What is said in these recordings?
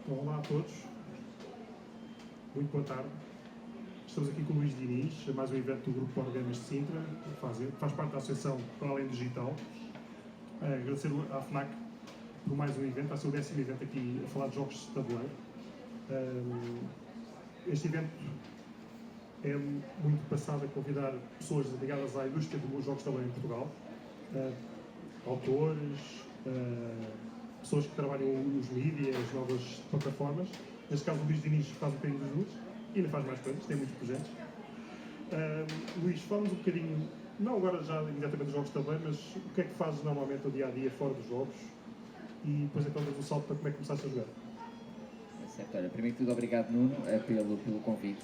Então, olá a todos, muito boa tarde. Estamos aqui com o Luís Diniz, mais um evento do Grupo Board Gamers de Sintra, faz parte da Associação para Além Digital. Agradecer à FNAC por mais um evento, vai ser o 10º evento aqui a falar de jogos de tabuleiro. Este evento é muito passado a convidar pessoas ligadas à indústria dos jogos de tabuleiro em Portugal, autores, pessoas que trabalham nos mídias, as novas plataformas. Neste caso, o Luís Diniz faz um bocadinho dos dois e ainda faz mais coisas, tem muitos projetos. Luís, fala-nos um bocadinho, não agora já imediatamente dos jogos de tabuleiro, mas o que é que fazes normalmente no dia-a-dia fora dos jogos e depois então dás o salto para como é que começaste a jogar. Certo, olha, primeiro que tudo, obrigado Nuno pelo convite.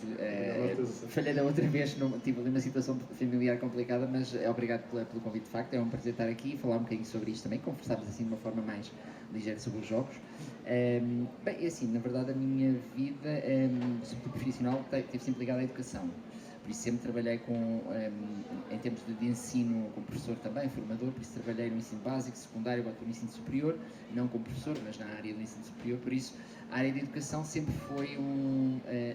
Falhei da outra vez, tive ali uma situação familiar complicada, mas obrigado pelo convite de facto. É um prazer estar aqui e falar um bocadinho sobre isto também, conversarmos assim de uma forma mais ligeira sobre os jogos. Bem, assim, na verdade a minha vida, sobretudo profissional, esteve sempre ligada à educação. Por isso sempre trabalhei em termos de ensino como professor também, formador, por isso trabalhei no ensino básico, secundário, agora no ensino superior, não como professor, mas na área do ensino superior, por isso a área de educação sempre foi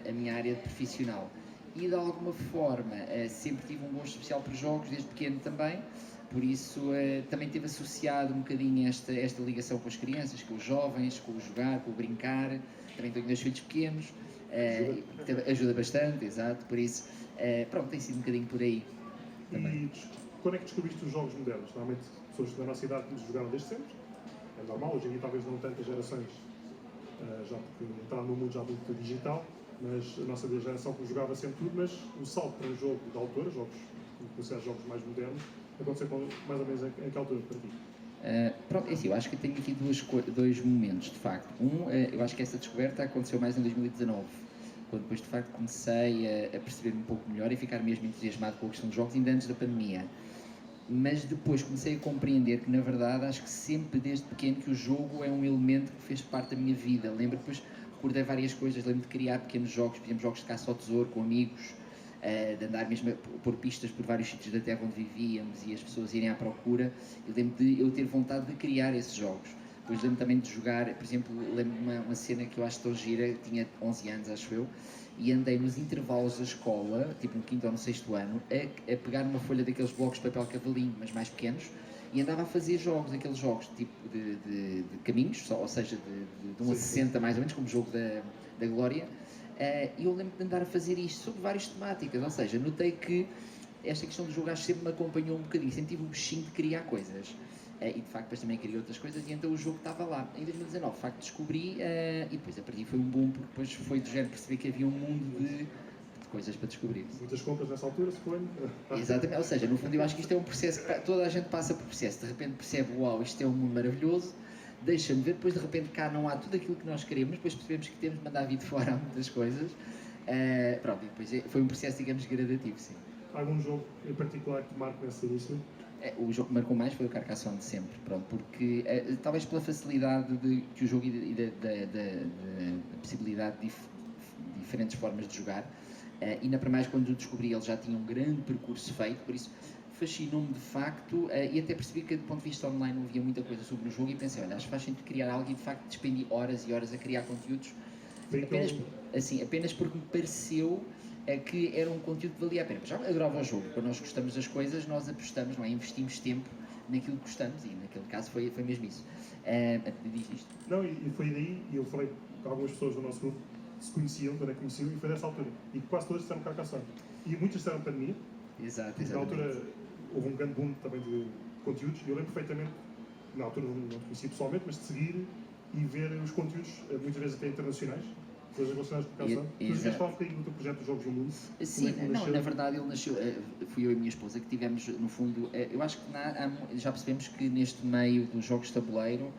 a minha área profissional. E de alguma forma sempre tive um gosto especial por jogos, desde pequeno também, por isso também teve associado um bocadinho esta ligação com as crianças, com os jovens, com o jogar, com o brincar, também tenho 2 filhos pequenos, ajuda bastante, exato, por isso pronto, tem sido um bocadinho por aí também. E quando é que descobriste os jogos modernos? Normalmente pessoas da nossa idade jogaram desde sempre, é normal, hoje em dia talvez não tantas gerações, já porque entraram no mundo já muito digital, mas a nossa geração que jogava sempre tudo, mas o salto para um jogo de autor, jogos jogos mais modernos, aconteceu mais ou menos em que altura para ti? Pronto, é assim, eu acho que tenho aqui dois momentos, de facto. Eu acho que essa descoberta aconteceu mais em 2019, quando depois de facto comecei a perceber um pouco melhor e ficar mesmo entusiasmado com a questão dos jogos, ainda antes da pandemia. Mas depois comecei a compreender que, na verdade, acho que sempre desde pequeno que o jogo é um elemento que fez parte da minha vida. Lembro depois, recordei várias coisas, lembro de criar pequenos jogos, por exemplo, jogos de caça ao tesouro com amigos, de andar mesmo a pôr pistas por vários sítios da terra onde vivíamos e as pessoas irem à procura. Eu lembro de eu ter vontade de criar esses jogos. Depois lembro também de jogar, por exemplo, lembro uma cena que eu acho tão gira, tinha 11 anos, acho eu, e andei nos intervalos da escola, tipo no 5º ou no 6º ano, a pegar uma folha daqueles blocos de papel cavalinho, mas mais pequenos, e andava a fazer jogos, aqueles jogos tipo de caminhos, ou seja, de 1 a 60 mais ou menos, como o jogo da Glória, e eu lembro de andar a fazer isto sobre várias temáticas, ou seja, notei que esta questão do jogo acho que sempre me acompanhou um bocadinho, sempre tive um bichinho de criar coisas. E de facto depois também criei outras coisas e então o jogo estava lá. Em 2019 de facto descobri e depois a partir foi um boom porque depois foi do género perceber que havia um mundo de coisas para descobrir. Muitas compras nessa altura, se foi? Exatamente, ou seja, no fundo eu acho que isto é um processo que toda a gente passa por processo, de repente percebe, uau, isto é um mundo maravilhoso, deixa-me ver, depois de repente cá não há tudo aquilo que nós queremos, depois percebemos que temos de mandar vir de fora muitas coisas, pronto, e depois foi um processo, digamos, gradativo, sim. Algum jogo em particular que te marque nesse início? O jogo que marcou mais foi o Carcassonne de sempre, pronto, porque talvez pela facilidade que o jogo e da possibilidade de diferentes formas de jogar, ainda para mais quando o descobri ele já tinha um grande percurso feito, por isso fascinou-me de facto e até percebi que do ponto de vista online não havia muita coisa sobre o jogo e pensei, olha, acho que faz sentido criar algo e de facto despendi horas e horas a criar conteúdos apenas porque me pareceu que era um conteúdo que valia a pena. Já adorava o jogo, quando nós gostamos das coisas nós apostamos, não é? Investimos tempo naquilo que gostamos e naquele caso foi mesmo isso. Diz isto. Não, e foi daí, e eu falei com algumas pessoas do nosso grupo que se conheciam, quando a conheciam, e foi dessa altura. E quase todas disseram Carcassonne. E muitas disseram pandemia. Exato, na altura houve um grande boom também de conteúdos, e eu lembro perfeitamente, na altura não te conheci pessoalmente, mas de seguir e ver os conteúdos, muitas vezes até internacionais, coisas relacionadas com Carcassonne. Mas queres falar um bocadinho do teu projeto dos Jogos do Mundo? Sim, não, na verdade ele nasceu, fui eu e a minha esposa que tivemos, no fundo, eu acho que já percebemos que neste meio dos jogos de tabuleiro,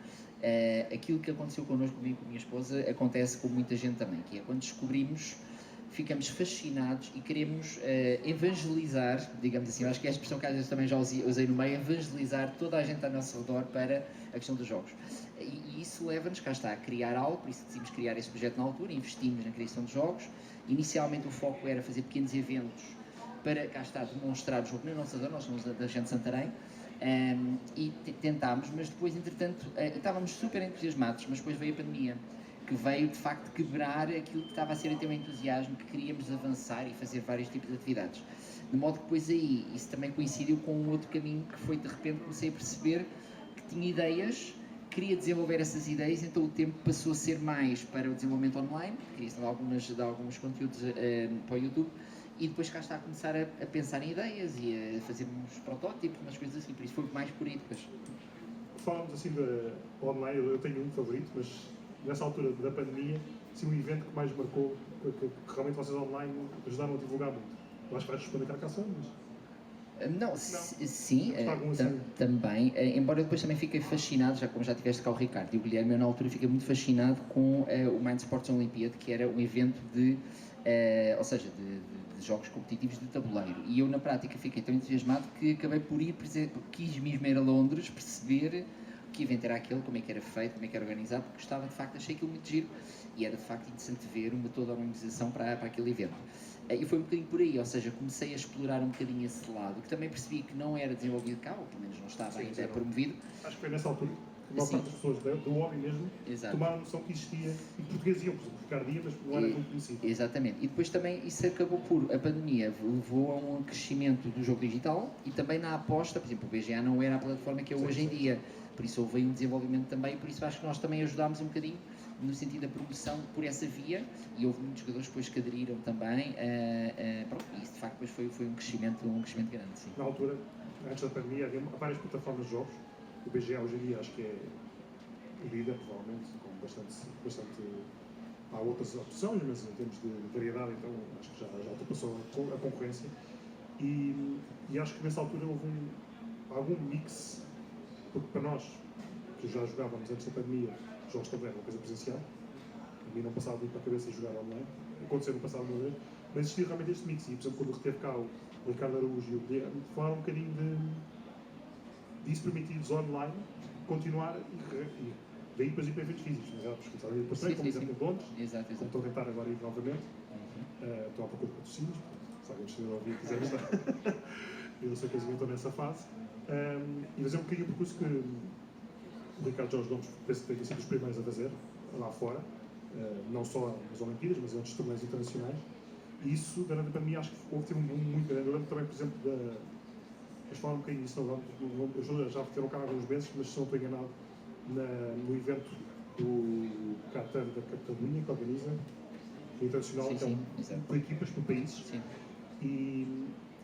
aquilo que aconteceu connosco, comigo e com a minha esposa, acontece com muita gente também, que é quando descobrimos, ficamos fascinados e queremos evangelizar, digamos assim, eu acho que é a expressão que às vezes também já usei no meio, evangelizar toda a gente ao nosso redor para a questão dos jogos. E isso leva-nos, cá está, a criar algo, por isso decidimos criar esse projeto na altura, investimos na criação de jogos. Inicialmente o foco era fazer pequenos eventos para, cá está, demonstrar o jogo na nossa zona, nós somos da região de Santarém, e tentámos, mas depois, entretanto, estávamos super entusiasmados, mas depois veio a pandemia. que veio de facto quebrar aquilo que estava a ser até um entusiasmo, que queríamos avançar e fazer vários tipos de atividades. De modo que depois aí, isso também coincidiu com um outro caminho que foi, de repente, comecei a perceber que tinha ideias, queria desenvolver essas ideias, então o tempo passou a ser mais para o desenvolvimento online, criação de alguns conteúdos para o YouTube, e depois cá está a começar a pensar em ideias e a fazer uns protótipos, umas coisas assim, por isso foi mais por aí depois. Falamos assim de online, eu tenho um favorito, mas nessa altura da pandemia, assim, um evento que mais marcou, que realmente vocês online ajudaram a divulgar muito. Eu acho que vais responder cá caçando, mas... Não, sim, Algum assim? também, embora eu depois também fiquei fascinado, já como já tiveste cá o Ricardo e o Guilherme, eu na altura fiquei muito fascinado com o Mind Sports Olympiad, que era um evento ou seja, de jogos competitivos de tabuleiro, e eu na prática fiquei tão entusiasmado que acabei por ir, quis mesmo ir a Londres, perceber que evento era aquele, como é que era feito, como é que era organizado, porque gostava de facto, achei aquilo muito giro, e era de facto interessante ver toda a organização para aquele evento. E foi um bocadinho por aí, ou seja, comecei a explorar um bocadinho esse lado, que também percebi que não era desenvolvido cá, ou pelo menos não estava ainda promovido. Acho que foi nessa altura que a maior parte das pessoas do hobby mesmo tomaram noção que existia, e portugueses iam, por exemplo, Ricardo ia, mas não era tão conhecido. Exatamente, e depois também isso acabou por, a pandemia levou a um crescimento do jogo digital e também na aposta, por exemplo, o BGA não era a plataforma que é hoje em dia, por isso houve um desenvolvimento também, por isso acho que nós também ajudámos um bocadinho no sentido da promoção por essa via, e houve muitos jogadores depois que aderiram também, pronto, e isso de facto depois foi um crescimento grande, sim. Na altura, antes da pandemia, havia várias plataformas de jogos, o BGA hoje em dia acho que é o líder, provavelmente, com bastante... Há outras opções, mas em termos de variedade, então acho que já ultrapassou a concorrência, e acho que nessa altura houve algum mix, porque para nós, que já jogávamos antes da pandemia, jogos também era uma coisa presencial, a mim não passava muito para a cabeça jogar online, aconteceu no passado uma vez, mas existia realmente este mix, e por exemplo, quando reteve cá o Ricardo Araújo e o Guilherme, falaram um bocadinho disso permitidos online, continuar e daí depois ir para eventos físicos, mas porque estava a ir para como exemplo em Londres, como estou a tentar agora ir novamente, estou à procura de patrocínios, se alguém estiver a ouvir e quiser estar, eu sei que eles estou nessa fase, e fazer um bocadinho o percurso que o Ricardo Jorge Gomes penso que tem sido os primeiros a fazer lá fora, não só nas Olimpíadas, mas em outros torneios internacionais, e isso durante a pandemia acho que teve um boom muito grande. Eu lembro também, por exemplo, eles falaram um bocadinho disso, já tiveram cá há alguns meses, mas se não estou enganado, no evento do Qatar da Catalunha, que organiza o internacional, então, por equipas, por países. Sim. E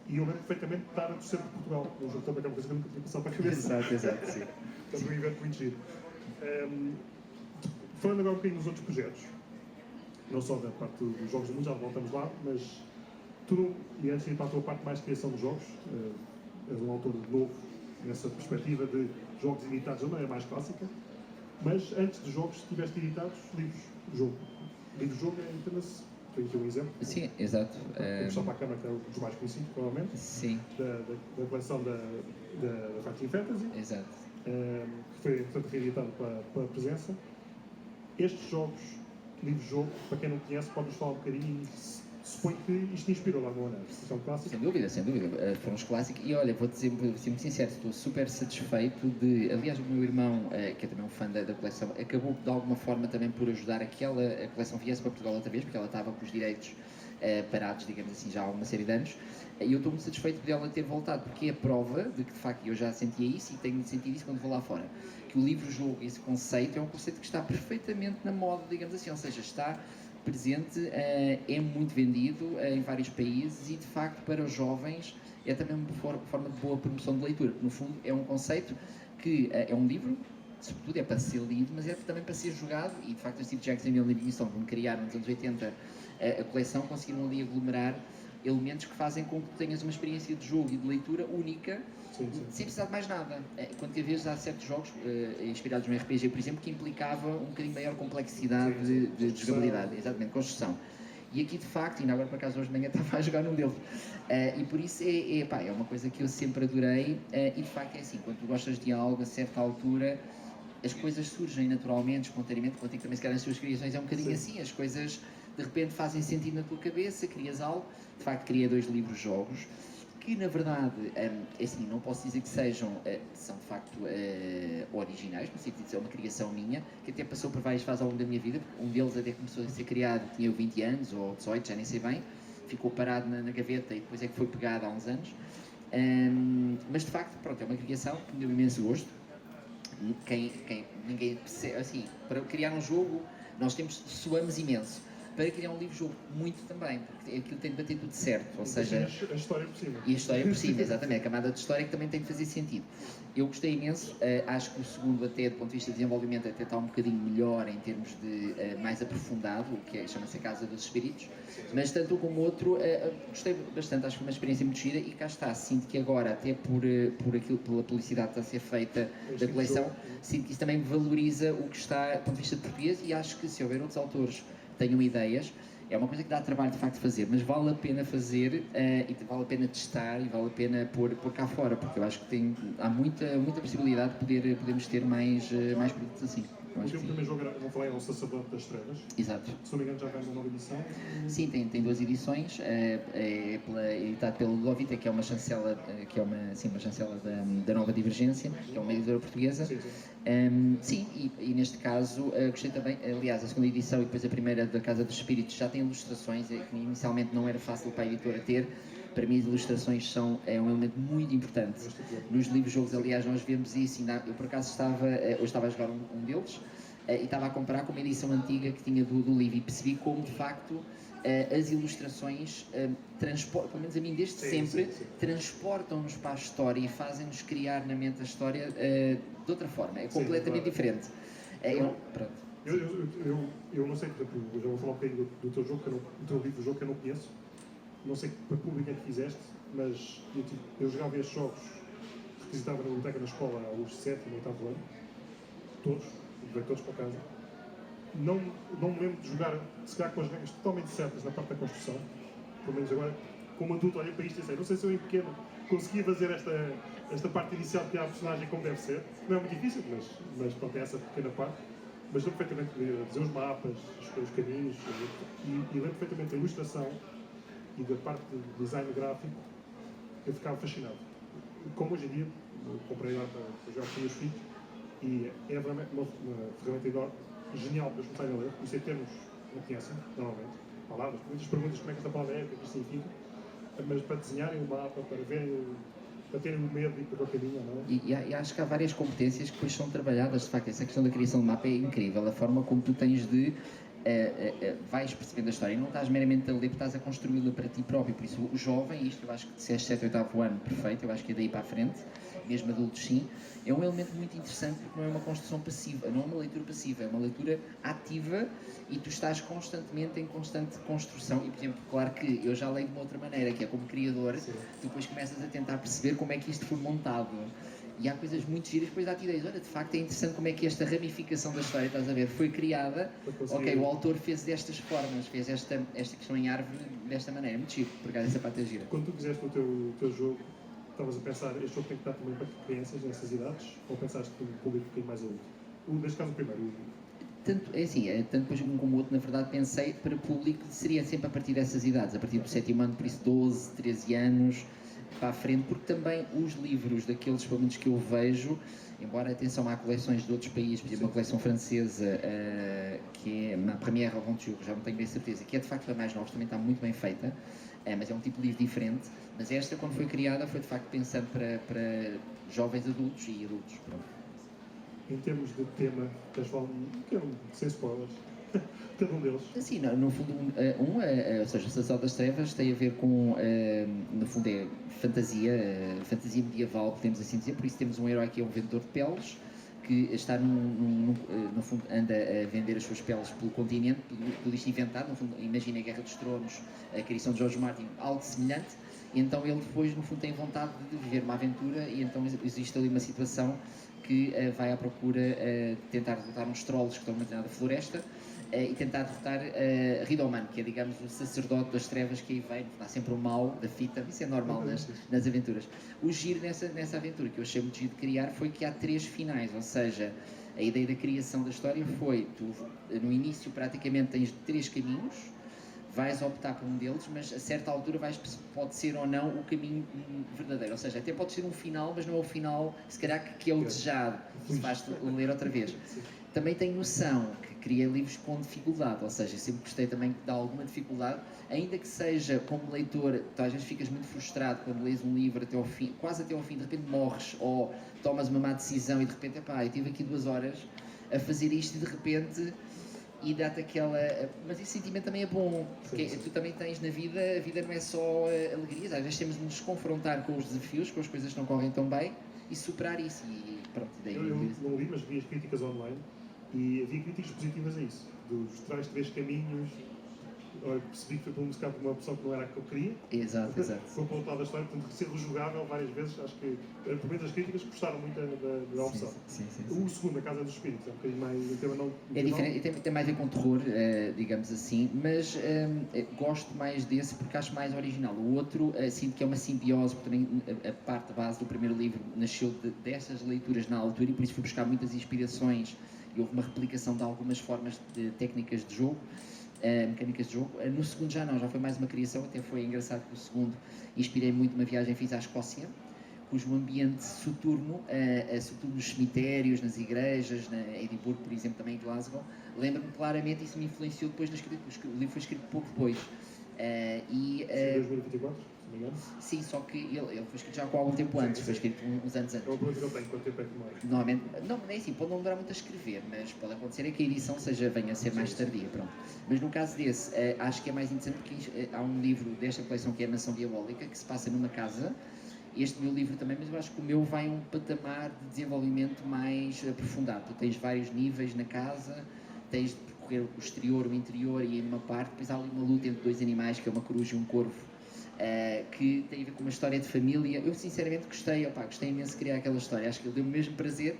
eu lembro perfeitamente de estar a torcer por Portugal, um jogo também que é uma coisa que eu nunca tinha passado para a cabeça. Exato, sim. Então, um evento muito giro. Falando agora um bocadinho dos outros projetos, não só da parte dos Jogos do Mundo, já voltamos lá, mas tu, e antes de ir para a tua parte mais de criação de jogos, és um autor novo nessa perspectiva de jogos editados de uma maneira mais clássica, mas antes de jogos tiveste editados livros de jogo. Livro de jogo é Internet, tenho aqui um exemplo. Sim, exato. Vamos só para a câmara, que é um dos mais conhecidos, provavelmente. Sim. Da coleção da Fighting Fantasy. Exato. Que foi, portanto, reeditado para a presença. Estes jogos, livros de jogo, para quem não conhece, pode-nos falar um bocadinho e supõe que isto inspirou lá no Honor. Isto é um clássico. Sem dúvida. Foram os clássicos. E olha, vou ser muito sincero, estou super satisfeito de... Aliás, o meu irmão, que é também um fã da coleção, acabou de alguma forma também por ajudar a coleção viesse para Portugal outra vez, porque ela estava com os direitos parados, digamos assim, já há uma série de anos. E eu estou muito satisfeito de ela ter voltado, porque é a prova de que, de facto, eu já sentia isso e tenho sentido isso quando vou lá fora. Que o livro-jogo, esse conceito, é um conceito que está perfeitamente na moda, digamos assim, ou seja, está presente, é muito vendido em vários países e, de facto, para os jovens é também uma forma de boa promoção de leitura. No fundo, é um conceito que é um livro, sobretudo é para ser lido, mas é também para ser jogado, e, de facto, o Steve Jackson e o Livingston, quando criaram nos anos 80 a coleção, conseguiram ali aglomerar elementos que fazem com que tenhas uma experiência de jogo e de leitura única, sem precisar de mais nada. Quando às vezes há certos jogos, inspirados no RPG, por exemplo, que implicava um bocadinho maior complexidade de jogabilidade, exatamente, construção. E aqui, de facto, ainda agora por acaso hoje de manhã estava a jogar num deles. E por isso é uma coisa que eu sempre adorei, e de facto é assim, quando tu gostas de algo a certa altura, as coisas surgem naturalmente, espontaneamente, contigo também se calhar nas suas criações é um bocadinho assim, as coisas de repente fazem sentido na tua cabeça, crias algo. De facto, criei 2 livros-jogos que na verdade, assim, não posso dizer que sejam, são de facto originais, no sentido de ser uma criação minha, que até passou por várias fases ao longo da minha vida. Um deles até começou a ser criado, tinha 20 anos ou 18, já nem sei bem, ficou parado na gaveta e depois é que foi pegado há uns anos. Mas de facto, pronto, é uma criação que me deu imenso gosto. Ninguém percebe, assim, para criar um jogo, nós suamos imenso. Para criar um livro-jogo, muito também, porque aquilo tem de bater tudo certo, ou seja... A história por cima. E a história por cima, exatamente, a camada de história que também tem de fazer sentido. Eu gostei imenso, acho que o segundo até, do ponto de vista de desenvolvimento, até está um bocadinho melhor em termos de mais aprofundado, o que chama-se a Casa dos Espíritos, mas tanto um como o outro, gostei bastante, acho que foi uma experiência muito gira e cá está, sinto que agora, até pela publicidade que está a ser feita da coleção, sinto que isso também valoriza o que está, do ponto de vista de português, e acho que se houver outros autores tenham ideias, é uma coisa que dá trabalho de facto fazer, mas vale a pena fazer e vale a pena testar e vale a pena pôr cá fora, porque eu acho que há muita possibilidade de podermos ter mais produtos assim. O teu primeiro jogo, vou falar, é o Sacerdote das Trevas. Exato. Se não me engano, já vai uma nova edição. Sim, tem duas edições, é editado pela Ludovita, que é uma chancela, uma chancela da Nova Divergência, que é uma editora portuguesa. Sim. Sim, e neste caso gostei também, aliás, a segunda edição e depois a primeira da Casa dos Espíritos já tem ilustrações, que inicialmente não era fácil para a editora ter. Para mim as ilustrações é um elemento muito importante. Nos livros-jogos, aliás, nós vemos isso, eu por acaso hoje estava a jogar um deles, e estava a comparar com uma edição antiga que tinha do livro e percebi como, de facto, as ilustrações, pelo menos a mim desde sempre, transportam-nos para a história e fazem-nos criar na mente a história de outra forma, é completamente diferente. Eu não sei, por exemplo, eu já vou falar um bocadinho do teu jogo, do teu livro-jogo que eu não conheço. Não sei que público é que fizeste, mas eu jogava estes jogos, requisitava na biblioteca na escola aos 7º e 8º ano, todos, levei todos para casa. Não me lembro de jogar, se calhar com as regras totalmente certas na parte da construção, pelo menos agora, como adulto, olhei para isto e pensei, não sei se eu em pequeno conseguia fazer esta parte inicial de criar a personagem como deve ser. Não é muito difícil, mas pronto, é essa pequena parte. Mas lembro perfeitamente de dizer os mapas, os caminhos, e lembro perfeitamente da ilustração e da parte de design gráfico, eu ficava fascinado. Como hoje em dia, comprei lá para jogar com os meus filhos, e é realmente uma ferramenta genial para eles começarem a ler. Comecei termos que não conhecem, normalmente, palavras, muitas perguntas, como é que esta palavra é, o que é que isto significa, mas para desenharem o mapa, para verem, para terem o medo de ir para o caminho, não é? E acho que há várias competências que depois são trabalhadas, de facto, essa questão da criação do mapa é incrível, a forma como tu tens de vais percebendo a história e não estás meramente a ler, porque estás a construí-la para ti próprio. Por isso, o jovem, isto eu acho que se és 7, 8º ano, perfeito, eu acho que é daí para a frente, mesmo adultos sim, é um elemento muito interessante porque não é uma construção passiva, não é uma leitura passiva, é uma leitura ativa e tu estás constantemente em constante construção. E, por exemplo, claro que eu já leio de uma outra maneira, que é como criador, tu depois começas a tentar perceber como é que isto foi montado. E há coisas muito giras, depois dá-te ideias. Olha, de facto é interessante como é que esta ramificação da história, estás a ver, foi criada. Ok, o autor fez destas formas, fez esta questão em árvore desta maneira. Muito giro, por acaso essa parte é gira. Quando tu fizeste o teu jogo, estavas a pensar, este jogo tem que estar também para crianças nessas idades? Ou pensaste que um público um bocadinho mais adulto? Neste caso o primeiro. Tanto depois um como o outro, na verdade, pensei para público, seria sempre a partir dessas idades, a partir do 7º ano, por isso 12, 13 anos, para a frente, porque também os livros daqueles, pelo menos que eu vejo, embora, atenção, há coleções de outros países, por exemplo, uma coleção francesa, que é uma Première Aventure, já não tenho bem certeza, que é de facto a mais nova, também está muito bem feita, mas é um tipo de livro diferente, mas esta, quando foi criada, foi de facto pensando para jovens adultos e adultos, pronto. Em termos de tema, sem spoilers, cada um deles. Sim, no fundo, ou seja, o Sacerdote das Trevas tem a ver com, no fundo é fantasia medieval, podemos assim dizer, por isso temos um herói que é um vendedor de peles, que está no fundo anda a vender as suas peles pelo continente, tudo isto inventado, no fundo, imagina a Guerra dos Tronos, a criação de George Martin, algo semelhante, e então ele depois, no fundo, tem vontade de viver uma aventura, e então existe ali uma situação que vai à procura de tentar derrotar uns trolls que estão numa determinada floresta e tentar derrotar Ridoman, que é, digamos, o sacerdote das trevas que aí vem, dá sempre o mal da fita, isso é normal nas aventuras. O giro nessa aventura, que eu achei muito giro de criar, foi que há 3 finais, ou seja, a ideia da criação da história foi, tu no início praticamente tens 3 caminhos, vais optar por um deles, mas a certa altura pode ser ou não o caminho verdadeiro. Ou seja, até pode ser um final, mas não é o final, se calhar, que é o desejado, se faz ler outra vez. Também tenho noção que queria livros com dificuldade, ou seja, sempre gostei também de alguma dificuldade, ainda que seja como leitor, tu às vezes ficas muito frustrado quando lês um livro até ao fim, quase até ao fim, de repente morres, ou tomas uma má decisão e de repente, epá, eu tive aqui 2 horas a fazer isto e de repente... e dá-te aquela... Mas esse sentimento também é bom, porque tu também tens na vida, a vida não é só alegrias, às vezes temos de nos confrontar com os desafios, com as coisas que não correm tão bem e superar isso. E pronto, daí eu não li, mas vi as críticas online e havia críticas positivas a isso, dos tais 3 caminhos. Percebi que foi por uma pessoa que não era a que eu queria. Exato. Foi para o tal da história, portanto, ser rejugável várias vezes. Acho que, por menos as críticas, gostaram muito da opção. Sim. O segundo, A Casa dos Espíritos, é um bocadinho mais. Um tema não, é diferente, tem mais a ver com terror, digamos assim, mas gosto mais desse porque acho mais original. O outro, sinto que é uma simbiose, porque também a parte base do primeiro livro nasceu dessas leituras na altura e por isso fui buscar muitas inspirações e houve uma replicação de algumas formas de técnicas de jogo. Mecânicas de jogo. No segundo já não, já foi mais uma criação, até foi engraçado que o segundo inspirei muito uma viagem que fiz à Escócia, cujo ambiente soturno, sobretudo nos cemitérios, nas igrejas, na Edimburgo, por exemplo, também em Glasgow, lembro-me claramente, isso me influenciou depois na escrita, o livro foi escrito pouco depois. Em 2024, se não me engano? Sim, só que ele foi escrito já há algum tempo antes, foi escrito uns anos antes. É uma pergunta que eu tenho, quanto tempo é que demora? Normalmente, não é assim, pode não demorar muito a escrever, mas pode acontecer é que a edição venha a ser mais tardia, pronto. Mas no caso desse, acho que é mais interessante porque há um livro desta coleção que é a Nação Diabólica, que se passa numa casa. Este meu livro também, mas eu acho que o meu vai a um patamar de desenvolvimento mais aprofundado. Tu tens vários níveis na casa, tens de percorrer o exterior, o interior e em uma parte, depois há ali uma luta entre 2 animais, que é uma coruja e um corvo, que tem a ver com uma história de família. Eu sinceramente gostei imenso de criar aquela história, acho que ele deu-me o mesmo prazer.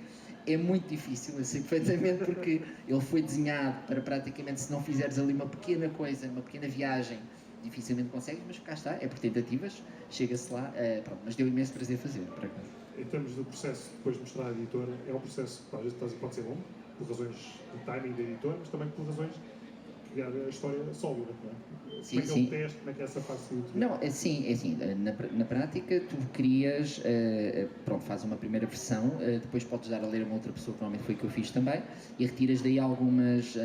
É muito difícil, eu sei perfeitamente, porque ele foi desenhado para praticamente, se não fizeres ali uma pequena coisa, uma pequena viagem, dificilmente consegues, mas cá está, é por tentativas, chega-se lá, pronto, mas deu imenso prazer fazer, por acaso. Em termos do processo, depois de mostrar à editora, é um processo que às vezes pode ser bom, por razões de timing da editora, mas também por razões de criar a história sólida, não é? Sim, como é que é o teste, como é que é essa fase? Não, é assim, na prática tu crias, pronto, fazes uma primeira versão, depois podes dar a ler a uma outra pessoa, que normalmente foi o que eu fiz também, e retiras daí algumas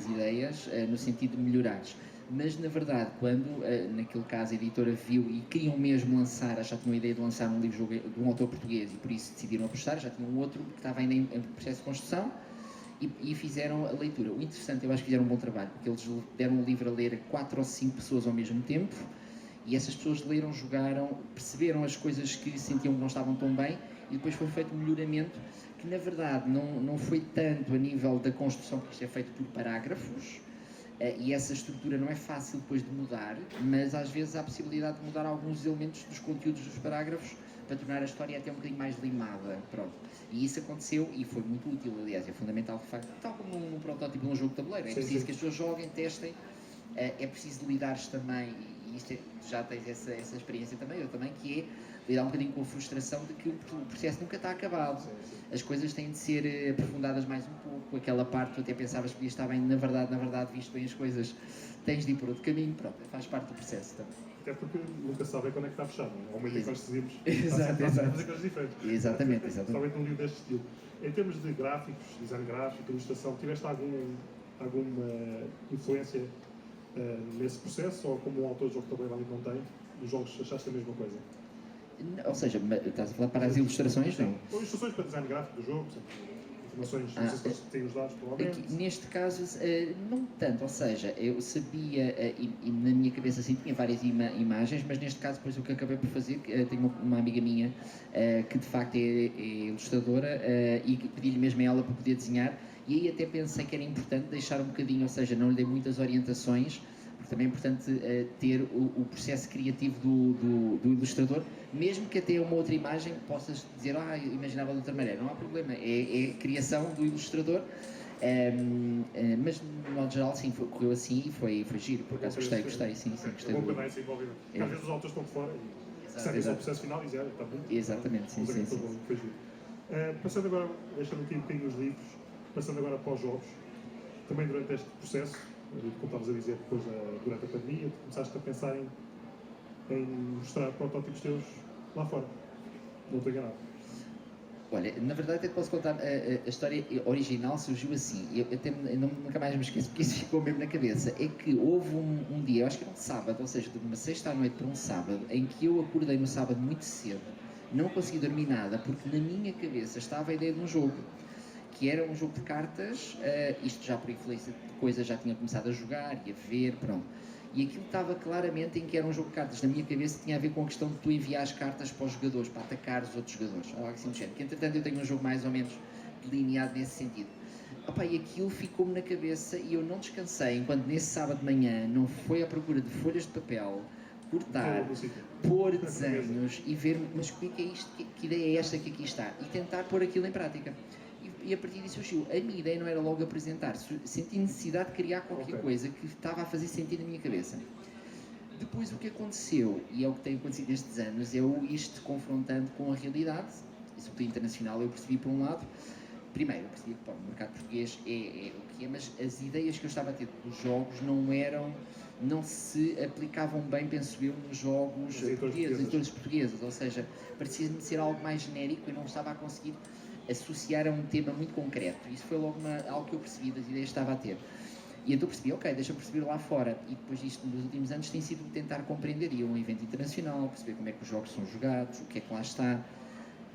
ideias no sentido de melhorares. Mas na verdade, quando naquele caso a editora viu e queriam mesmo lançar, já tinham a ideia de lançar um livro de um autor português e por isso decidiram apostar, já tinham um outro que estava ainda em processo de construção, e fizeram a leitura. O interessante, eu acho que fizeram um bom trabalho, porque eles deram o livro a ler a 4 ou 5 pessoas ao mesmo tempo, e essas pessoas leram, jogaram, perceberam as coisas que sentiam que não estavam tão bem, e depois foi feito um melhoramento, que na verdade não foi tanto a nível da construção, porque isto é feito por parágrafos, e essa estrutura não é fácil depois de mudar, mas às vezes há a possibilidade de mudar alguns elementos dos conteúdos dos parágrafos para tornar a história até um bocadinho mais limada, pronto. E isso aconteceu e foi muito útil, aliás, é fundamental de facto, tal como num protótipo de um jogo de tabuleiro, é preciso que as pessoas joguem, testem, é preciso lidares também, e isto já tens essa experiência também, eu também, que é lidar um bocadinho com a frustração de que o processo nunca está acabado. As coisas têm de ser aprofundadas mais um pouco, aquela parte que tu até pensavas que podia estar bem, na verdade, visto bem as coisas, tens de ir por outro caminho, pronto, faz parte do processo também. Até porque nunca sabem quando é que está fechado, não é? Ao meio que nós decidimos, Exato. fazer coisas diferentes. Exatamente. Principalmente num livro deste estilo. Em termos de gráficos, design gráfico, ilustração, tiveste alguma influência nesse processo, ou como um autor de jogo de tabuleiro não tem, nos jogos achaste a mesma coisa? Ou seja, estás a falar para as ilustrações, não? Ou ilustrações para design gráfico do jogo, informações, não sei se têm os dados, provavelmente. Neste caso, não tanto, ou seja, eu sabia, e na minha cabeça assim tinha várias imagens, mas neste caso depois o que acabei por fazer, tenho uma amiga minha que de facto é ilustradora e pedi-lhe mesmo a ela para poder desenhar, e aí até pensei que era importante deixar um bocadinho, ou seja, não lhe dei muitas orientações, porque também é importante ter o processo criativo do ilustrador, mesmo que até uma outra imagem possas dizer, eu imaginava de outra maneira, não há problema, é criação do ilustrador, mas de modo geral sim, correu assim e foi giro, por acaso gostei, sim, gostei. É bom quando há esse envolvimento, porque às vezes os autores estão de fora e seguem só o processo final e dizem, está bom. Exatamente, sim. Foi giro. Passando agora, deixando aqui um bocadinho os livros, passando agora para os jogos, também durante este processo, como estavas a dizer, depois, durante a pandemia, tu começaste a pensar em mostrar protótipos teus lá fora. Não estou enganado. Olha, na verdade até te posso contar, a história original surgiu assim, nunca mais me esqueço porque isso ficou mesmo na cabeça, é que houve um dia, eu acho que era um sábado, ou seja, de uma sexta à noite para um sábado, em que eu acordei no sábado muito cedo, não consegui dormir nada, porque na minha cabeça estava a ideia de um jogo, que era um jogo de cartas, isto já por influência de coisas já tinha começado a jogar e a ver, pronto. E aquilo estava claramente em que era um jogo de cartas. Na minha cabeça tinha a ver com a questão de tu enviar as cartas para os jogadores, para atacar os outros jogadores. Algo assim do género. Que entretanto eu tenho um jogo mais ou menos delineado nesse sentido. Opa, e aquilo ficou-me na cabeça e eu não descansei enquanto nesse sábado de manhã não foi à procura de folhas de papel, cortar, pôr desenhos e ver, mas o que é isto? Que ideia é esta que aqui está? E tentar pôr aquilo em prática. E a partir disso surgiu. A minha ideia não era logo apresentar, senti necessidade de criar qualquer coisa que estava a fazer sentido na minha cabeça. Depois o que aconteceu, e é o que tem acontecido estes anos, é eu isto confrontando com a realidade, e sobretudo internacional, eu percebi por um lado, primeiro eu percebi que o mercado português é o que é, mas as ideias que eu estava a ter dos jogos não se aplicavam bem, penso eu, nos jogos portugueses, editores portugueses, ou seja, parecia-me ser algo mais genérico e não estava a conseguir associar a um tema muito concreto. Isso foi logo algo que eu percebi das ideias que estava a ter. E então percebi, ok, deixa-me perceber lá fora. E depois disto, nos últimos anos, tem sido tentar compreender. Ir a um evento internacional, perceber como é que os jogos são jogados, o que é que lá está.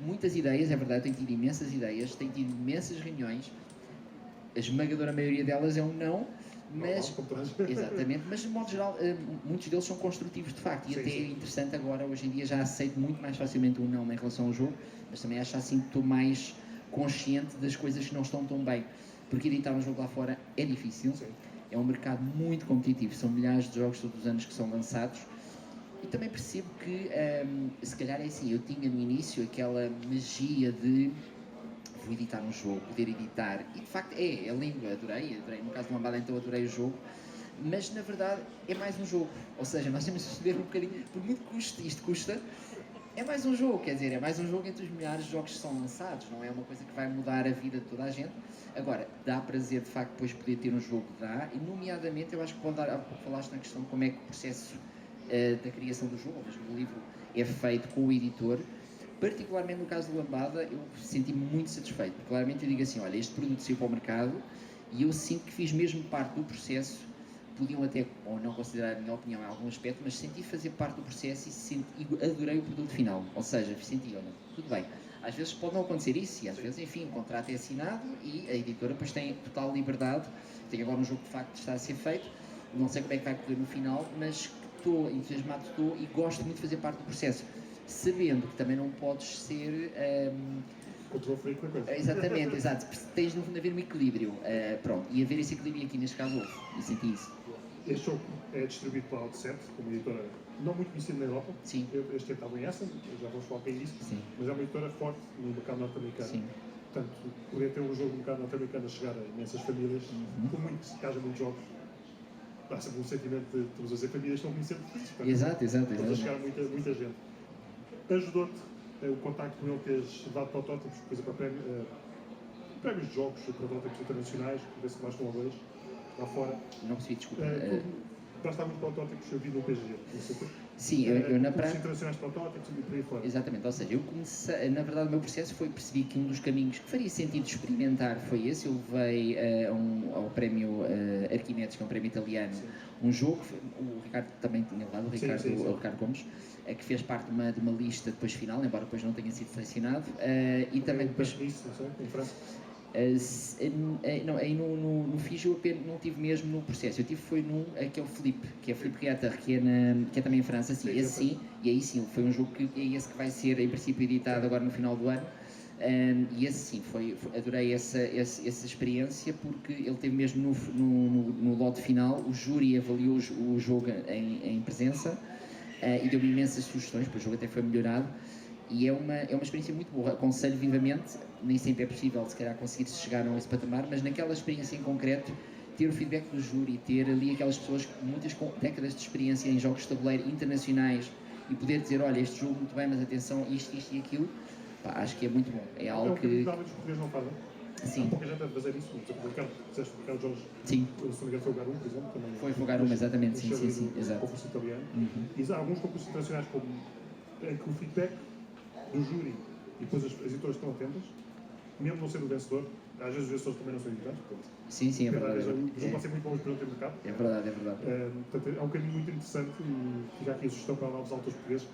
Muitas ideias, é verdade, tenho tido imensas ideias, tenho tido imensas reuniões. A esmagadora maioria delas é um não, mas... Exatamente, mas de modo geral, muitos deles são construtivos de facto. E sim, até é interessante agora, hoje em dia, já aceito muito mais facilmente um não em relação ao jogo, mas também acho assim que estou mais consciente das coisas que não estão tão bem. Porque editar um jogo lá fora é difícil, sim. É um mercado muito competitivo, são milhares de jogos todos os anos que são lançados. E também percebo que, se calhar é assim, eu tinha no início aquela magia de vou editar um jogo, poder editar, e de facto é lindo, adorei, no caso do Lambada então adorei o jogo, mas na verdade é mais um jogo, ou seja, nós temos de perceber um bocadinho, por muito que isto custa, é mais um jogo, quer dizer, é mais um jogo entre os milhares de jogos que são lançados, não é uma coisa que vai mudar a vida de toda a gente. Agora, dá prazer de facto depois poder ter um jogo, dá, e nomeadamente eu acho que pode dar, há pouco falaste na questão de como é que o processo da criação do jogo, ou mesmo do livro, é feito com o editor. Particularmente no caso do Lambada, eu senti-me muito satisfeito, porque claramente eu digo assim, olha, este produto saiu para o mercado e eu sinto que fiz mesmo parte do processo, podiam até, ou não considerar a minha opinião em algum aspecto, mas senti fazer parte do processo e adorei o produto final, ou seja, senti, olha, tudo bem, às vezes pode não acontecer isso, e às vezes, enfim, o contrato é assinado e a editora depois tem total liberdade, tem agora um jogo que de facto está a ser feito, não sei como é que vai correr no final, mas estou entusiasmado, e gosto muito de fazer parte do processo. Sabendo que também não podes ser... control freak com a coisa. Exatamente, exato. Tens de haver um equilíbrio. Pronto, e haver esse equilíbrio aqui neste caso houve. E senti isso. Este jogo é distribuído pela Outset, como editora não muito conhecida na Europa. Sim. Este ano estava em Essen, já vamos falar bem disso. Sim. Mas é uma editora forte no mercado norte-americano. Sim. Portanto, poder ter um jogo no mercado norte-americano a chegar a imensas famílias, por muito que haja muitos jogos, dá sempre um sentimento de, estamos a dizer, famílias estão conhecendo por isso. Exato. Estamos a chegar a muita gente. Ajudou-te o contacto com ele, teres dado protótipos, por exemplo, prémios de jogos, protótipos internacionais, ver se mais com a dois, lá fora. Não percebi, desculpa. Para estar muitos protótipos, eu vi no PGG, não sei por. Sim, eu na prática... internacionais de protótipos e por aí fora. Exatamente, ou seja, eu comecei, na verdade o meu processo foi, percebi que um dos caminhos que faria sentido experimentar foi esse. Eu levei ao prémio Arquimedes, que é um prémio italiano, sim. Um jogo, o Ricardo também tinha levado, o Ricardo Gomes, que fez parte de uma lista depois final, embora depois não tenha sido selecionado, e também depois... Isso, não sei, em França? Não, aí no Fiji eu apenas não tive mesmo no processo, eu tive foi num, que é o Filipe, que é Filipe Reater, que é também em França, sim, esse sim, e aí sim, foi um jogo que é esse que vai ser em princípio editado agora no final do ano, e esse sim, adorei essa experiência porque ele teve mesmo no lote final, o júri avaliou o jogo em presença e deu-me imensas sugestões, porque o jogo até foi melhorado. E é uma experiência muito boa, aconselho vivamente, nem sempre é possível se calhar conseguir chegar a esse patamar, mas naquela experiência em concreto, ter o feedback do júri, ter ali aquelas pessoas muitas com décadas de experiência em jogos de tabuleiro internacionais e poder dizer, olha, este jogo muito bem, mas atenção, isto e aquilo, pá, acho que é muito bom, é algo que... Talvez os portugueses não fazem. Sim. Há pouca gente a fazer isso. Por exemplo, o Ricardo Jorge, Sim. se não me engano, foi o Garum, por exemplo. Também, Foi o Garum, exatamente, sim, exato. Concurso italiano. Uhum. E há alguns concursos internacionais como que o feedback do júri e depois as editoras estão atentas, mesmo não sendo o vencedor, às vezes os vencedores também não são editantes. Sim, é verdade. Os jogos podem ser muito bons para não ter mercado. É verdade. Portanto, é um caminho muito interessante e fica aqui a sugestão para novos autores portugueses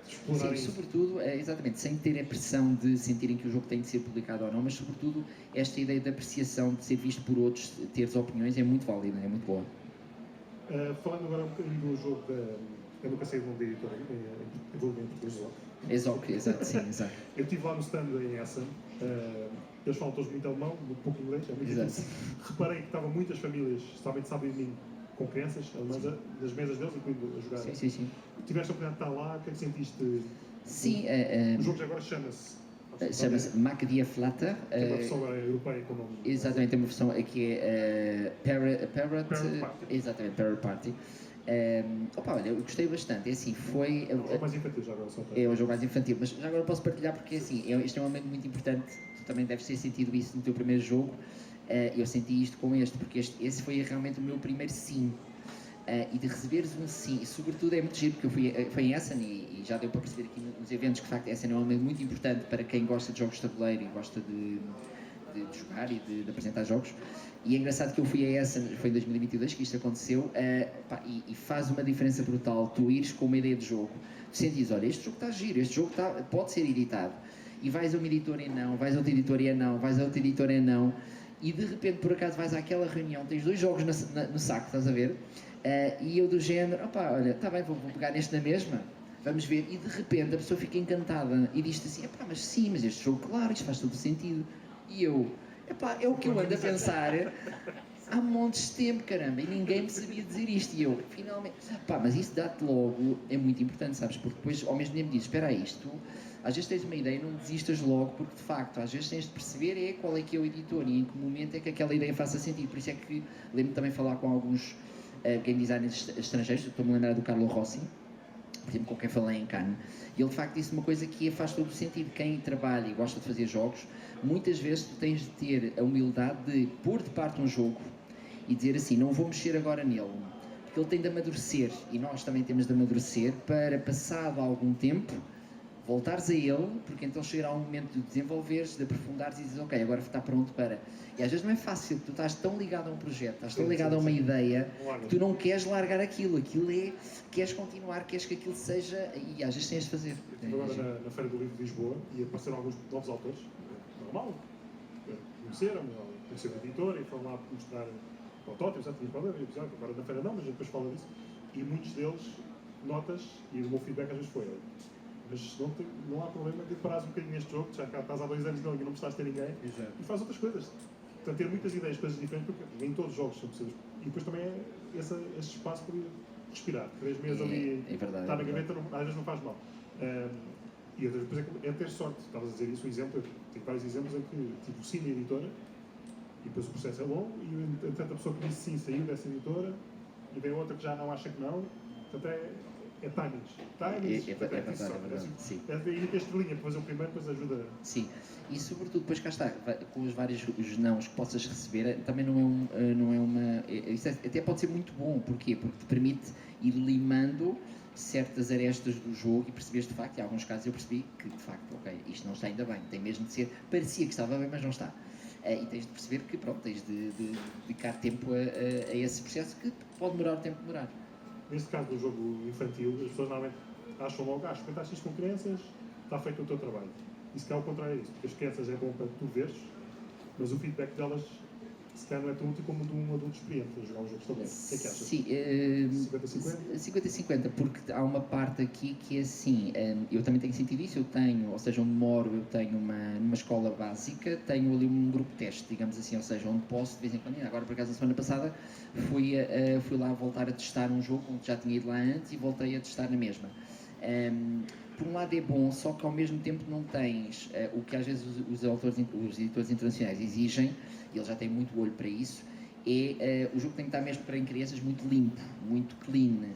explorarem sim, isso. sobretudo, exatamente, sem ter a pressão de sentirem que o jogo tem de ser publicado ou não, mas sobretudo esta ideia de apreciação, de ser visto por outros, teres opiniões, é muito válida, é muito boa. Falando agora um bocadinho do jogo eu nunca sei o nome da editora, eu vou ler em português lá. Exato, exato. Eu estive lá no stand em Essen, eles falam todos muito alemão, muito pouco inglês, é muito difícil. Reparei que estavam muitas famílias, especialmente sábado e domingo, com crianças alemãs nas mesas deles, incluindo a jogar. Sim. Tiveste a oportunidade de estar lá, o que é que sentiste? Sim, o jogo já agora chama-se Magdia Flatter. Tem uma versão agora europeia com o nome. Exatamente, tem uma versão que é Parrot Party. Exatamente, Parrot Party. Olha, eu gostei bastante. É assim, foi. É o jogo mais infantil já agora, só para... É o jogo mais infantil, mas já agora posso partilhar porque assim, este é um momento muito importante. Tu também deves ter sentido isso no teu primeiro jogo. Eu senti isto com este, porque esse foi realmente o meu primeiro sim. E de receberes um sim, e sobretudo é muito giro, porque eu fui em Essen e já deu para perceber aqui nos eventos que de facto Essen é um momento muito importante para quem gosta de jogos de tabuleiro e gosta de jogar e de apresentar jogos. E é engraçado que eu fui a Essen, foi em 2022 que isto aconteceu, e faz uma diferença brutal tu ires com uma ideia de jogo, tu sentes, olha, este jogo está giro, este jogo pode ser editado, e vais a uma editora e não, vais a outra editora e não, vais a outra editora e não, e de repente por acaso vais àquela reunião, tens 2 jogos no saco, estás a ver? E eu do género, olha, está bem, vou pegar neste na mesma, vamos ver, e de repente a pessoa fica encantada e diz-te assim, mas sim, mas este jogo, claro, isto faz todo o sentido. E eu, é o que eu ando a pensar há montes de tempo, caramba, e ninguém me sabia dizer isto, e eu, finalmente, mas isso dá-te logo, é muito importante, sabes, porque depois ao mesmo tempo dizes, espera aí, isto, às vezes tens uma ideia e não desistas logo, porque de facto, às vezes tens de perceber qual é que é o editor e em que momento é que aquela ideia faça sentido, por isso é que lembro-me também falar com alguns game designers estrangeiros, estou-me a lembrar do Carlo Rossi, por exemplo, com quem falei em Cannes, e ele de facto disse uma coisa que faz todo o sentido. Quem trabalha e gosta de fazer jogos, muitas vezes tu tens de ter a humildade de pôr de parte um jogo e dizer assim, não vou mexer agora nele, porque ele tem de amadurecer, e nós também temos de amadurecer para, passado algum tempo, voltares a ele, porque então chegará um momento de desenvolveres, de aprofundares e dizes, ok, agora está pronto para... E às vezes não é fácil, tu estás tão ligado a um projeto, estás tão ligado a uma ideia, que tu não queres largar aquilo queres continuar, queres que aquilo seja, e às vezes tens de fazer. Eu estive agora na Feira do Livro de Lisboa e apareceram alguns novos autores, normal, conheceram-me, conheceram a editora e foram lá mostrar protótipos, já tinha falado, agora na feira não, mas depois fala disso, e muitos deles, notas, e o meu feedback às vezes foi, mas não há problema de parares um bocadinho neste jogo, já cá estás há 2 anos e não prestaste a ninguém, e faz outras coisas. Portanto, ter muitas ideias, coisas diferentes, porque nem todos os jogos são possíveis. E depois também é esse espaço para respirar. 3 meses ali, verdade, estar na gaveta, às vezes não faz mal. E depois é ter sorte. Estavas a dizer isso, um exemplo, eu tenho vários exemplos em que tive o sim da editora, e depois o processo é longo, e entretanto a pessoa que disse sim saiu dessa editora, e vem outra que já não acha que não. Portanto, é timings. É verdade, sim. É daí que a estrelinha, para fazer o primeiro, depois ajuda. Sim, e sobretudo depois cá está, com os vários nãos que possas receber, também não é uma... Isso até pode ser muito bom, porquê? Porque te permite ir limando certas arestas do jogo e perceberes de facto, em alguns casos eu percebi que de facto, ok, isto não está ainda bem, tem mesmo de ser, parecia que estava bem, mas não está. E tens de perceber que, pronto, tens de dedicar tempo a esse processo que pode demorar o tempo de demorar. Neste caso do jogo infantil, as pessoas normalmente acham logo, experimentaste isto com crianças, está feito o teu trabalho. E se calhar ao contrário é isso, porque as crianças é bom para tu veres, mas o feedback delas se calhar não é tão útil como de um adulto experiente a jogar um jogo de tabuleiro. O que é que achas? Sim, 50-50, porque há uma parte aqui que é assim, eu também tenho sentido isso, eu tenho, ou seja, onde moro, eu tenho numa escola básica, tenho ali um grupo de teste, digamos assim, ou seja, onde posso de vez em quando, agora por acaso na semana passada, fui lá voltar a testar um jogo, onde já tinha ido lá antes e voltei a testar na mesma. Por um lado é bom, só que ao mesmo tempo não tens o que às vezes os editores internacionais exigem, e eles já têm muito olho para isso, o jogo tem que estar mesmo para em crianças muito limpo, muito clean,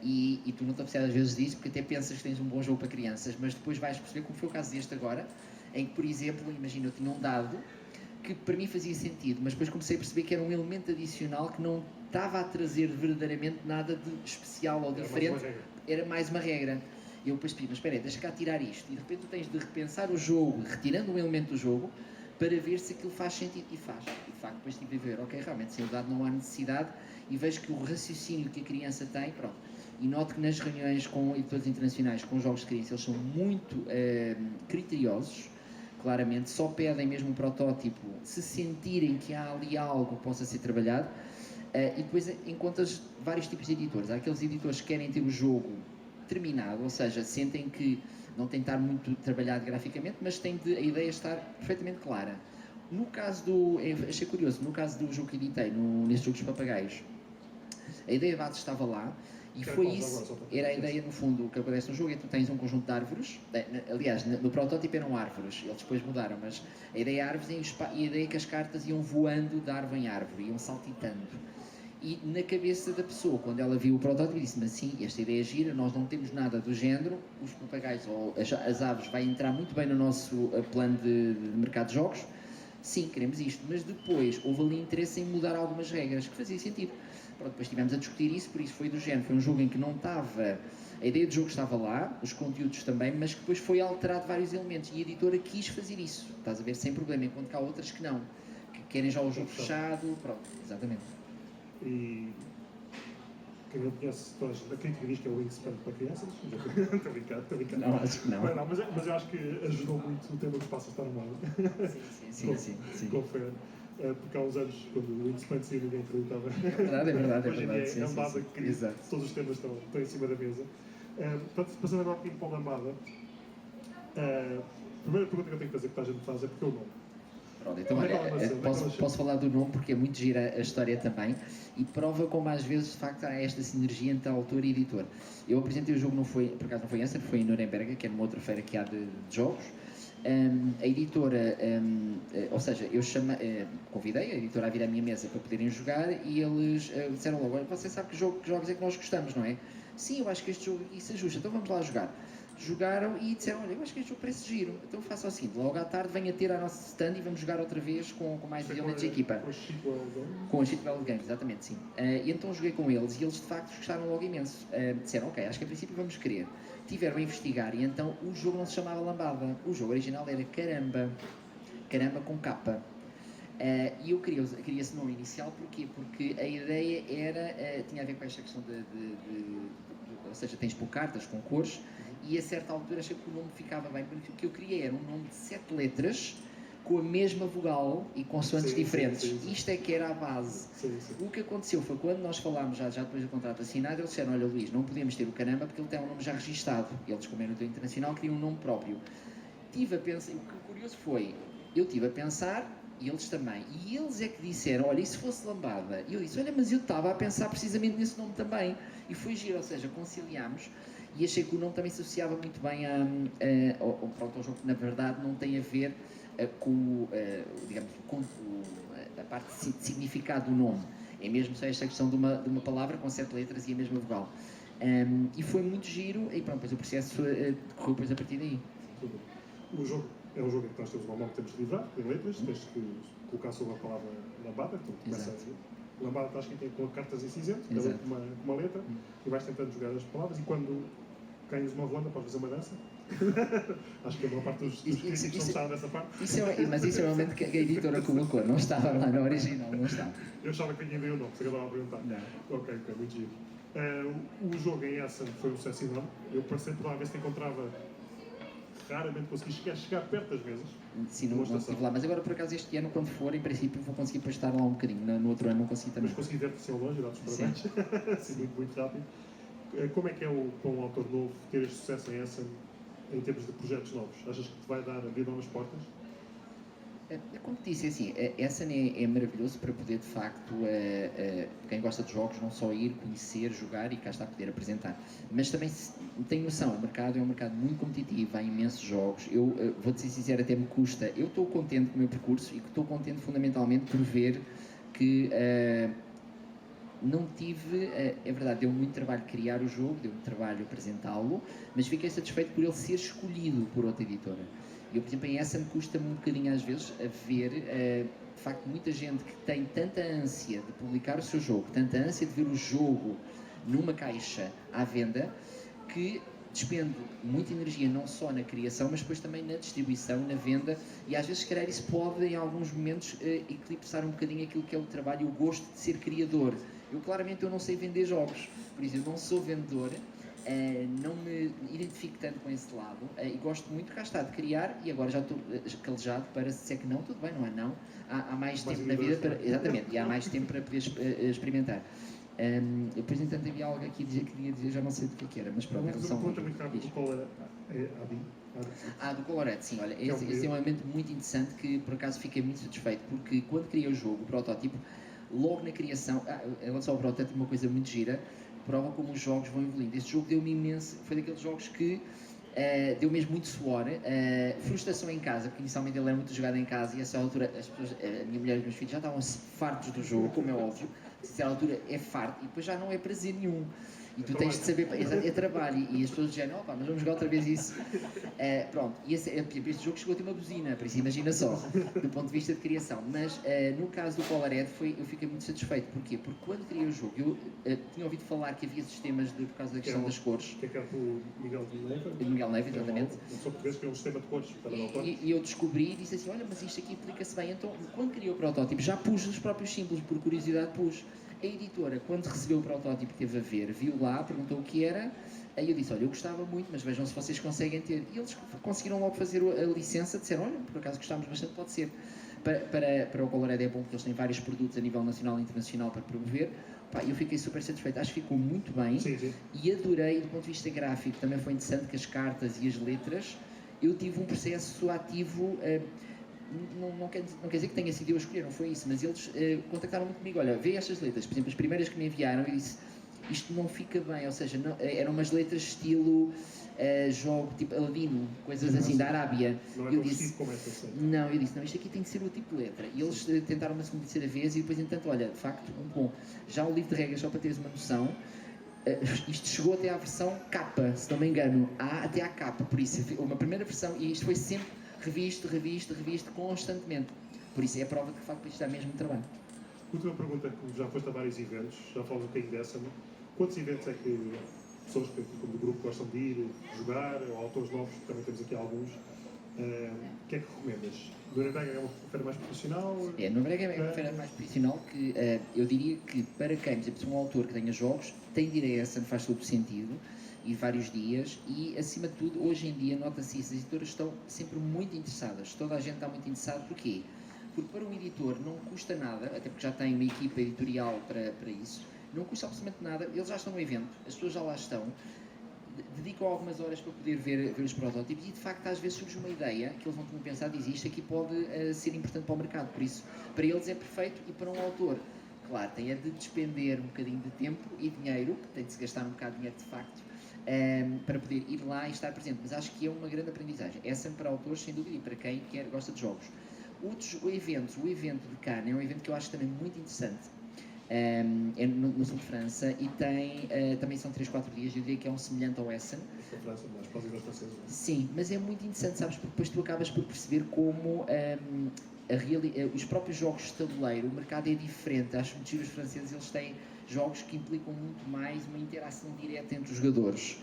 e tu não te apercebes às vezes disso, porque até pensas que tens um bom jogo para crianças, mas depois vais perceber, como foi o caso deste agora, em que, por exemplo, imagina, eu tinha um dado, que para mim fazia sentido, mas depois comecei a perceber que era um elemento adicional que não estava a trazer verdadeiramente nada de especial ou diferente, era mais uma regra. E eu depois pedi, mas espera aí, deixa cá tirar isto. E de repente tu tens de repensar o jogo, retirando um elemento do jogo, para ver se aquilo faz sentido. E faz. E de facto depois tive a ver, ok, realmente, sem dado não há necessidade, e vejo que o raciocínio que a criança tem, pronto. E noto que nas reuniões com editores internacionais, com jogos de criança, eles são muito criteriosos, claramente, só pedem mesmo um protótipo se sentirem que há ali algo que possa ser trabalhado. E depois encontras vários tipos de editores. Há aqueles editores que querem ter o jogo terminado, ou seja, sentem que não tem de estar muito trabalhado graficamente, mas tem a ideia estar perfeitamente clara. No caso achei curioso, no caso do jogo que editei, neste jogo dos papagaios, a ideia base estava lá, e foi isso, era a ideia no fundo, o que acontece no jogo é que tu tens um conjunto de árvores, aliás, no protótipo eram árvores, eles depois mudaram, mas a ideia é árvores e a ideia é que as cartas iam voando de árvore em árvore, iam saltitando. E na cabeça da pessoa, quando ela viu o protótipo, disse-me assim, esta ideia é gira, nós não temos nada do género, os papagaios ou as aves vai entrar muito bem no nosso plano de mercado de jogos, sim, queremos isto, mas depois houve ali interesse em mudar algumas regras, que fazia sentido. Pronto, depois estivemos a discutir isso, por isso foi do género, foi um jogo em que não estava, a ideia do jogo estava lá, os conteúdos também, mas que depois foi alterado vários elementos, e a editora quis fazer isso, estás a ver, sem problema, enquanto que há outras que não, que querem já o jogo fechado, pronto, exatamente. E quem não conhece, a crítica diz que é o Wingspan para crianças. Estou a brincar. Não, acho que não. Mas eu acho que ajudou muito o tema dos passos estar armado. Sim. Confere. Porque há uns anos, quando o Wingspan saiu, ninguém acreditava. É verdade. Hoje em dia é Lambada que cria, todos os temas estão em cima da mesa. Portanto, passando agora um pouquinho para o Lambada, a primeira pergunta que eu tenho que fazer, que a gente faz, é porque o nome. Pronto, então posso falar do nome porque é muito gira a história também e prova como às vezes de facto há esta sinergia entre autor e editor. Eu apresentei o jogo, por acaso não foi em Essen, foi em Nuremberg, que é numa outra feira que há de jogos. A editora, ou seja, eu convidei a editora a vir à minha mesa para poderem jogar e eles disseram logo, você sabe que jogos é que nós gostamos, não é? Sim, eu acho que este jogo aqui se ajusta, então vamos lá jogar. Jogaram e disseram, olha, eu acho que este jogo parece giro, então faço assim, logo à tarde venha ter a nossa stand e vamos jogar outra vez com mais elementos de equipa. Com a Shitwell Games, exatamente, sim. E então joguei com eles e eles de facto gostaram logo imenso. Disseram, ok, acho que a princípio vamos querer. Tiveram a investigar e então o jogo não se chamava Lambada, o jogo original era Caramba com capa. E eu queria esse nome inicial, porquê? Porque a ideia era, tinha a ver com esta questão ou seja, tens por cartas com cores, e a certa altura achei que o nome ficava bem, porque o que eu queria era um nome de 7 letras com a mesma vogal e consoantes diferentes. Sim. Isto é que era a base. Sim. O que aconteceu foi quando nós falámos, já depois do contrato assinado, eles disseram, olha Luís, não podemos ter o Caramba porque ele tem um nome já registado. Eles, como é no internacional, queriam um nome próprio. Tive a pensar, o que curioso foi, eu estive a pensar, e eles também, e eles é que disseram, olha, e se fosse Lambada? E eu disse, olha, mas eu estava a pensar precisamente nesse nome também. E foi giro, ou seja, conciliámos, e achei que o nome também se associava muito bem ao jogo que na verdade não tem a ver com, digamos, a parte de significado do nome. É mesmo só esta questão de uma palavra com 7 letras e a mesma vogal. E foi muito giro, e pronto, depois o processo decorreu depois a partir daí. O jogo é um jogo em que nós temos uma mão que temos de livrar, em letras, tens que colocar sobre a palavra lambada, então começa a dizer. Lambada está escrita com cartas em cinzento, cada uma com uma letra, e vais tentando jogar as palavras, e quando ganhas uma ronda, podes fazer uma dança. Acho que a maior parte dos críticos não estavam nessa parte. Mas isso é o momento que a editora colocou, não estava lá na original, não estava. Eu achava que ninguém viu o nome, se agora a perguntar. Não. Ok, muito giro. O jogo em Essen foi um sucesso enorme. Eu passei por lá a ver se encontrava. Raramente consegui chegar perto das mesas. Sim, não estive lá, mas agora por acaso este ano, quando for, em princípio vou conseguir depois estar lá um bocadinho. No outro ano não consegui também. Mas consegui ver-te assim ao longe e dar-te os parabéns. Sim, muito rápido. Como é que é para um autor novo ter este sucesso em Essen em termos de projetos novos? Achas que te vai dar a vida nas portas? Como te disse, assim, Essen é maravilhoso para poder, de facto, quem gosta de jogos, não só ir, conhecer, jogar e cá está a poder apresentar. Mas também tenho noção, o mercado é um mercado muito competitivo, há imensos jogos. Eu vou-te ser sincero, até me custa. Eu estou contente com o meu percurso e estou contente fundamentalmente por ver que não tive, é verdade, deu-me muito trabalho criar o jogo, deu-me trabalho apresentá-lo, mas fiquei satisfeito por ele ser escolhido por outra editora. Eu, por exemplo, em Essen custa-me um bocadinho às vezes a ver, de facto, muita gente que tem tanta ânsia de publicar o seu jogo, tanta ânsia de ver o jogo numa caixa à venda, que despende muita energia não só na criação, mas depois também na distribuição, na venda, e às vezes, se calhar, isso pode, em alguns momentos, eclipsar um bocadinho aquilo que é o trabalho e o gosto de ser criador. Claramente, eu não sei vender jogos, por isso eu não sou vendedor, não me identifico tanto com esse lado, e gosto muito, cá está, de criar, e agora já estou calejado para, se é que não, tudo bem, não é não, há mais tempo na vida para, exatamente, e há mais tempo para poder experimentar. Depois, entanto, havia algo aqui que queria dizer, já não sei do que era, mas pronto. Uma pergunta muito rápida, qual era do Colored, sim, olha, esse é um elemento muito interessante que por acaso fiquei muito satisfeito, porque quando criei o jogo, o protótipo, logo na criação, em relação ao protótipo, uma coisa muito gira, prova como os jogos vão evoluindo. Este jogo deu-me imenso, foi daqueles jogos que deu mesmo muito suor, frustração em casa, porque inicialmente ele era muito jogado em casa e a essa altura as pessoas, a minha mulher e os meus filhos já estavam fartos do jogo, como é óbvio, a essa altura é farto e depois já não é prazer nenhum. E tu tens de saber, é trabalho, e as pessoas dizem, opa, mas vamos jogar outra vez isso. Pronto, e este jogo chegou a ter uma buzina, por isso imagina só, do ponto de vista de criação. Mas no caso do Colored, eu fiquei muito satisfeito. Porquê? Porque quando criei o jogo, eu tinha ouvido falar que havia sistemas por causa da questão das cores. Que é o Miguel Neve. Miguel Neve, exatamente. Sou português que é um sistema de cores para não cores. E eu descobri e disse assim, olha, mas isto aqui aplica-se bem. Então, quando criei o protótipo, já pus os próprios símbolos, por curiosidade pus. A editora, quando recebeu o protótipo, teve a ver, viu lá, perguntou o que era, aí eu disse, olha, eu gostava muito, mas vejam se vocês conseguem ter. E eles conseguiram logo fazer a licença, disseram, olha, por acaso gostámos bastante, pode ser. Para o Colored é bom porque eles têm vários produtos a nível nacional e internacional para promover. Pá, eu fiquei super satisfeito, acho que ficou muito bem. Sim, sim. E adorei, do ponto de vista gráfico, também foi interessante que as cartas e as letras, eu tive um processo ativo. Não quer dizer que tenha sido eu a escolher, não foi isso, mas eles contactaram-me comigo, olha, vê estas letras, por exemplo, as primeiras que me enviaram, eu disse, isto não fica bem, ou seja, não, eram umas letras estilo jogo, tipo Aladino, coisas assim, da Arábia. Não é parecido como essa série. Não, eu disse, não, isto aqui tem que ser o tipo de letra. E eles tentaram uma segunda e terceira vez, e depois, entanto, olha, de facto, bom, já o livro de regras, só para teres uma noção, isto chegou até à versão capa, se não me engano, até à capa, por isso, uma primeira versão, e isto foi sempre revisto constantemente. Por isso é a prova de que, de facto, isto dá mesmo trabalho. Última pergunta, que já foste a vários eventos, já falas um bocadinho dessa, não? Quantos eventos é que pessoas que, como do grupo, gostam de ir jogar, ou autores novos, também temos aqui alguns, o que é que recomendas? Nuremberg é uma feira mais profissional? Nuremberg é uma feira mais profissional que eu diria que para quem, por exemplo, se um autor que tenha jogos, tem de ir a essa, faz todo o sentido, e vários dias, e acima de tudo, hoje em dia, nota-se isso, as editoras estão sempre muito interessadas, toda a gente está muito interessada, porquê? Porque para um editor não custa nada, até porque já tem uma equipa editorial para isso, não custa absolutamente nada, eles já estão no evento, as pessoas já lá estão, dedicam algumas horas para poder ver os protótipos e de facto às vezes surge uma ideia que eles não tinham pensado, isto aqui pode ser importante para o mercado, por isso para eles é perfeito e para um autor, claro, tem de despender um bocadinho de tempo e dinheiro, tem de se gastar um bocado de dinheiro de facto, para poder ir lá e estar presente, mas acho que é uma grande aprendizagem, é sempre para autores sem dúvida e para quem gosta de jogos. O evento de Cannes é um evento que eu acho também muito interessante, é no sul de França e também são 3-4 dias, eu diria que é um semelhante ao Essen. A França, mais próximo das francesas. Sim, mas é muito interessante, sabes, porque depois tu acabas por perceber como os próprios jogos de tabuleiro, o mercado é diferente, acho que os franceses eles têm jogos que implicam muito mais uma interação direta entre os jogadores.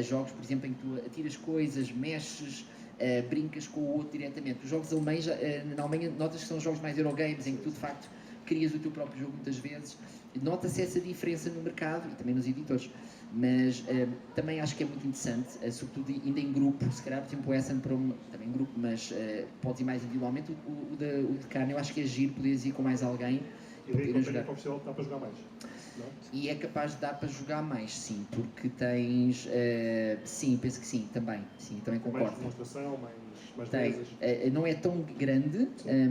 Jogos, por exemplo, em que tu atiras coisas, mexes, brincas com o outro diretamente. Os jogos alemães, na Alemanha, notas que são jogos mais Eurogames, em que tu, de facto, crias o teu próprio jogo muitas vezes. Nota-se essa diferença no mercado e também nos editores. Mas também acho que é muito interessante, sobretudo ainda em grupo, se calhar, por exemplo, o Essen também em grupo, mas podes ir mais individualmente. O de Cannes, eu acho que é giro, poderes ir com mais alguém. E daí quando tem oficial dá para jogar mais, não? E é capaz de dar para jogar mais, sim, porque tens... sim, penso que sim, também concordo. Mais demonstração, mais tem, mesas. não é tão grande,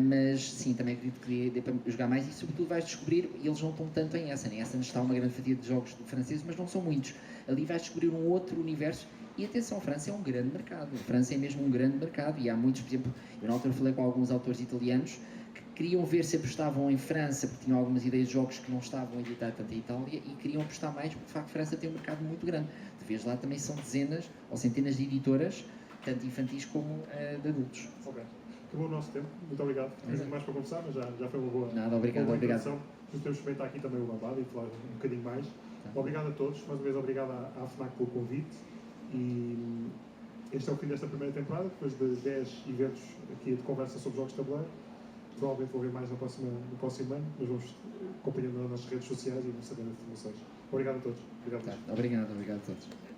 mas sim, também acredito que dê para jogar mais e sobretudo vais descobrir, e eles não estão tanto em Essen. Em Essen está uma grande fatia de jogos franceses, mas não são muitos. Ali vais descobrir um outro universo. E atenção, a França é um grande mercado. A França é mesmo um grande mercado e há muitos, por exemplo, eu na altura falei com alguns autores italianos que queriam ver se apostavam em França porque tinham algumas ideias de jogos que não estavam editados tanto em Itália e queriam apostar mais porque de facto a França tem um mercado muito grande. Tu vês lá também são dezenas ou centenas de editoras tanto infantis como de adultos. Ok. Acabou o nosso tempo. Muito obrigado. Temos muito mais para conversar, mas já foi uma boa, Nada, obrigado, uma boa obrigado. introdução. Nós podemos experimentar aqui também o Lambada e falar um bocadinho mais. Obrigado a todos. Mais uma vez, obrigado à FNAC pelo convite. E este é o fim desta primeira temporada, depois de 10 eventos aqui de conversa sobre jogos de tabuleiro. Provavelmente vou ver mais no próximo ano, mas vamos acompanhando nas nossas redes sociais e vamos saber as informações. Obrigado a todos. Obrigado a todos. Obrigado a todos.